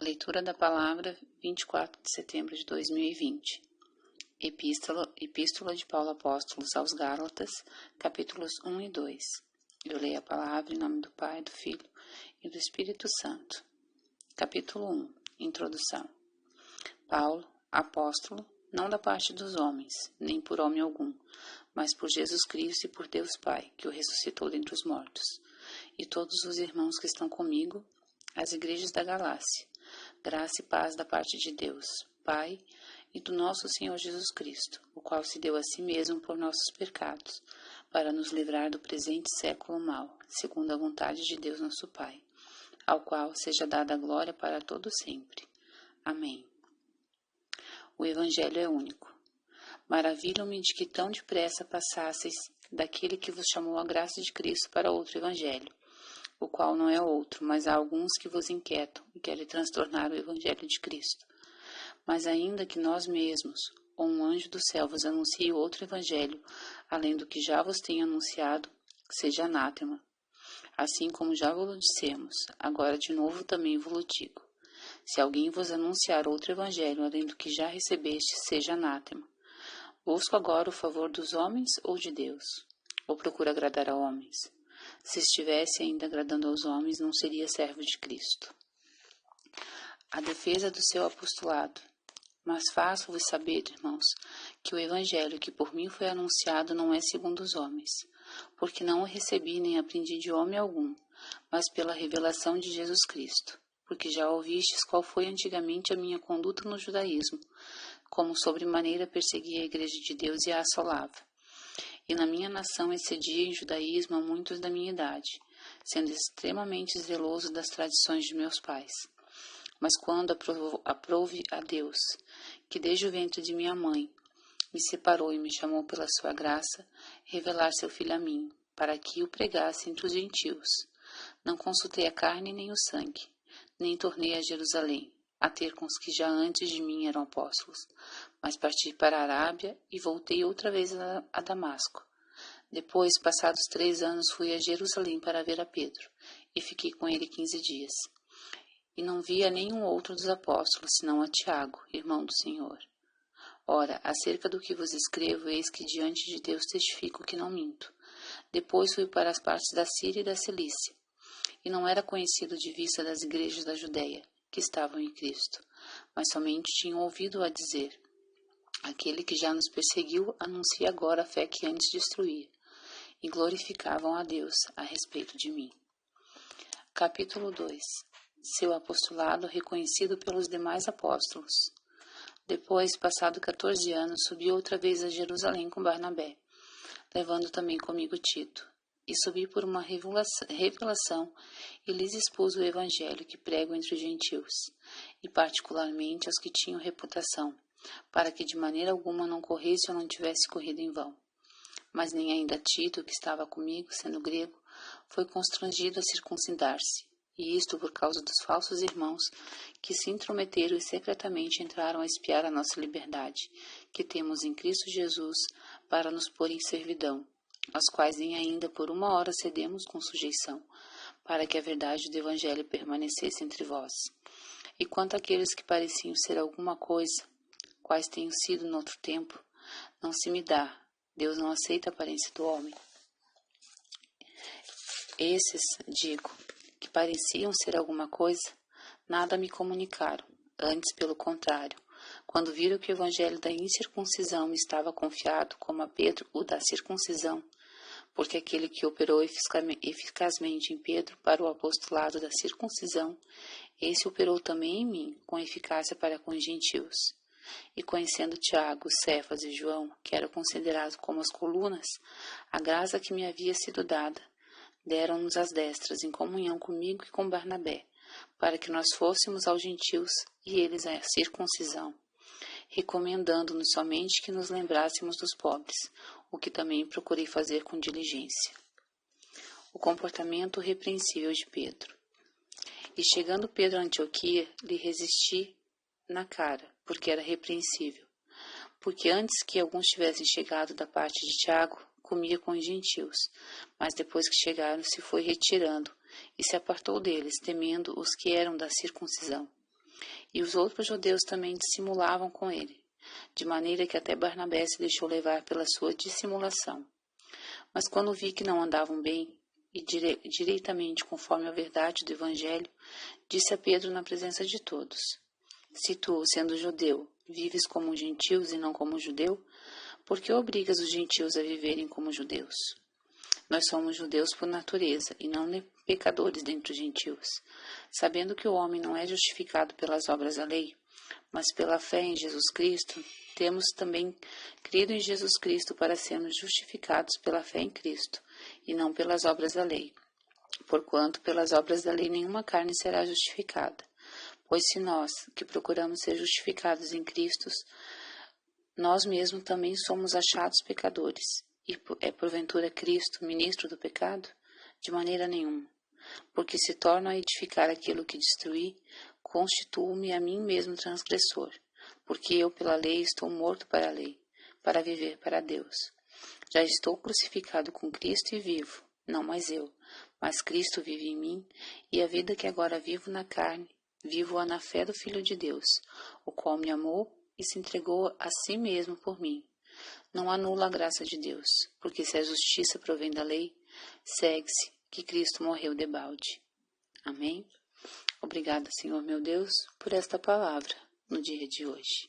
Leitura da palavra, 24 de setembro de 2020. Epístola de Paulo Apóstolo aos Gálatas, capítulos 1 e 2. Eu leio a palavra em nome do Pai, do Filho e do Espírito Santo. Capítulo 1. Introdução. Paulo, apóstolo, não da parte dos homens, nem por homem algum, mas por Jesus Cristo e por Deus Pai, que o ressuscitou dentre os mortos, e todos os irmãos que estão comigo, as igrejas da Galácia, graça e paz da parte de Deus, Pai, e do nosso Senhor Jesus Cristo, o qual se deu a si mesmo por nossos pecados, para nos livrar do presente século mau, segundo a vontade de Deus nosso Pai, ao qual seja dada a glória para todo sempre. Amém. O Evangelho é único. Maravilham-me de que tão depressa passasseis daquele que vos chamou a graça de Cristo para outro Evangelho, o qual não é outro, mas há alguns que vos inquietam e querem transtornar o Evangelho de Cristo. Mas ainda que nós mesmos, ou um anjo do céu vos anuncie outro Evangelho, além do que já vos tenho anunciado, seja anátema. Assim como já vos dissemos, agora de novo também vos digo. Se alguém vos anunciar outro Evangelho, além do que já recebeste, seja anátema. Busco agora o favor dos homens ou de Deus? Ou procuro agradar a homens? Se estivesse ainda agradando aos homens, não seria servo de Cristo. A defesa do seu apostolado. Mas faço-vos saber, irmãos, que o Evangelho que por mim foi anunciado não é segundo os homens, porque não o recebi nem aprendi de homem algum, mas pela revelação de Jesus Cristo, porque já ouvistes qual foi antigamente a minha conduta no judaísmo, como sobremaneira perseguia a igreja de Deus e a assolava. E na minha nação excedia em judaísmo a muitos da minha idade, sendo extremamente zeloso das tradições de meus pais. Mas quando aprouve a Deus, que desde o ventre de minha mãe me separou e me chamou pela sua graça, revelar seu Filho a mim, para que o pregasse entre os gentios. Não consultei a carne nem o sangue, nem tornei a Jerusalém, a ter com os que já antes de mim eram apóstolos, mas parti para a Arábia e voltei outra vez a Damasco. Depois, passados 3 anos, fui a Jerusalém para ver a Pedro, e fiquei com ele 15 dias. E não via nenhum outro dos apóstolos, senão a Tiago, irmão do Senhor. Ora, acerca do que vos escrevo, eis que diante de Deus testifico que não minto. Depois fui para as partes da Síria e da Cilícia, e não era conhecido de vista das igrejas da Judéia, que estavam em Cristo, mas somente tinham ouvido a dizer: aquele que já nos perseguiu anuncia agora a fé que antes destruía, e glorificavam a Deus a respeito de mim. Capítulo 2. Seu apostolado reconhecido pelos demais apóstolos. Depois, passado 14 anos, subi outra vez a Jerusalém com Barnabé, levando também comigo Tito. E subi por uma revelação e lhes expus o evangelho que prego entre os gentios, e particularmente aos que tinham reputação, para que de maneira alguma não corresse ou não tivesse corrido em vão. Mas nem ainda Tito, que estava comigo, sendo grego, foi constrangido a circuncidar-se. E isto por causa dos falsos irmãos que se intrometeram e secretamente entraram a espiar a nossa liberdade, que temos em Cristo Jesus, para nos pôr em servidão, aos quais nem ainda por uma hora cedemos com sujeição, para que a verdade do Evangelho permanecesse entre vós. E quanto àqueles que pareciam ser alguma coisa, quais tenham sido no outro tempo, não se me dá, Deus não aceita a aparência do homem. Esses, digo, que pareciam ser alguma coisa, nada me comunicaram, antes pelo contrário, quando viram que o evangelho da incircuncisão me estava confiado, como a Pedro o da circuncisão, porque aquele que operou eficazmente em Pedro para o apostolado da circuncisão, esse operou também em mim, com eficácia para com os gentios. E conhecendo Tiago, Cefas e João, que eram considerados como as colunas, a graça que me havia sido dada, deram-nos as destras em comunhão comigo e com Barnabé, para que nós fôssemos aos gentios e eles à circuncisão, recomendando-nos somente que nos lembrássemos dos pobres, o que também procurei fazer com diligência. O comportamento repreensível de Pedro. E chegando Pedro a Antioquia, lhe resisti na cara, porque era repreensível. Porque antes que alguns tivessem chegado da parte de Tiago, comia com os gentios, mas depois que chegaram se foi retirando, e se apartou deles, temendo os que eram da circuncisão. E os outros judeus também dissimulavam com ele, de maneira que até Barnabé se deixou levar pela sua dissimulação. Mas quando vi que não andavam bem, e direitamente conforme a verdade do Evangelho, disse a Pedro na presença de todos: Se tu, sendo judeu, vives como gentios e não como judeu, por que obrigas os gentios a viverem como judeus? Nós somos judeus por natureza, e não pecadores dentre os gentios, sabendo que o homem não é justificado pelas obras da lei, mas pela fé em Jesus Cristo. Temos também crido em Jesus Cristo para sermos justificados pela fé em Cristo, e não pelas obras da lei. Porquanto, pelas obras da lei, nenhuma carne será justificada. Pois se nós, que procuramos ser justificados em Cristo, nós mesmos também somos achados pecadores, e é porventura Cristo ministro do pecado? De maneira nenhuma. Porque se torno a edificar aquilo que destruí, constituo-me a mim mesmo transgressor, porque eu pela lei estou morto para a lei, para viver para Deus. Já estou crucificado com Cristo e vivo, não mais eu, mas Cristo vive em mim, e a vida que agora vivo na carne, vivo-a na fé do Filho de Deus, o qual me amou e se entregou a si mesmo por mim. Não anula a graça de Deus, porque se a justiça provém da lei, segue-se que Cristo morreu debalde. Amém? Obrigada, Senhor meu Deus, por esta palavra no dia de hoje.